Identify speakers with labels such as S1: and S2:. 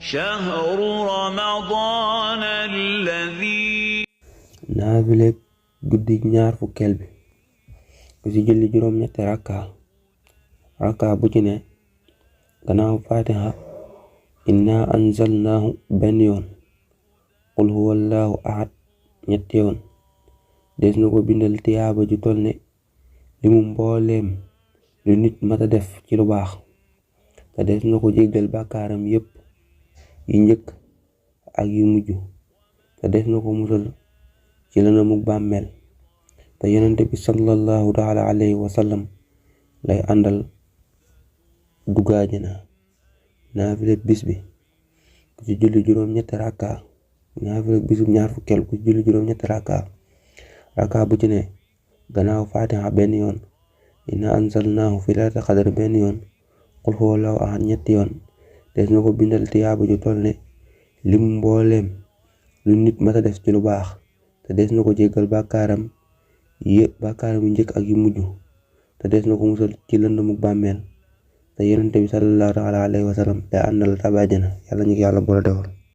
S1: شهر رمضان الذي
S2: naafile guddi ñaar fukkeel bi ku ci julli juróom ñetti rakka bu ci ne gannaaw fatiha inna anzalnaahu benn yoon qul huwallahu ahad ñetti yoon des na ko bindal tiyaaba ju toll ne limu mbooleem lu nit mata def ci lu baax te des na ko jéggal bàkkaaram yépp yi njëkk ak yu mujj te des na ko musal ci lëndëmuk bàmmeel te yonent bi sallallahu taala alayhi wa sallam lay àndal dugg àjjana. naafile bis bi ku ci julli juróom ñetti rakka naafile bisub ñaar fukkeel ku ci julli juróom ñetti rakka bu ci ne gannaaw fatiha benn yoon inna anzalnaahu fi laylatil qadr benn yoon qul huwallahu ahad ñetti yoon des na ko bindal tiyaaba ju toll ne limu mbooleem lu nit mata def ci lu baax te des na ko jéggal bàkkaaram yu njëkk ak yu mujj te des na ko musal ci lëndëmuk bàmmeel te yonent bi sallallahu alayhi wa sallam day àndal tabbi àjjana. Yàlla ñu ko yàlla boole defal.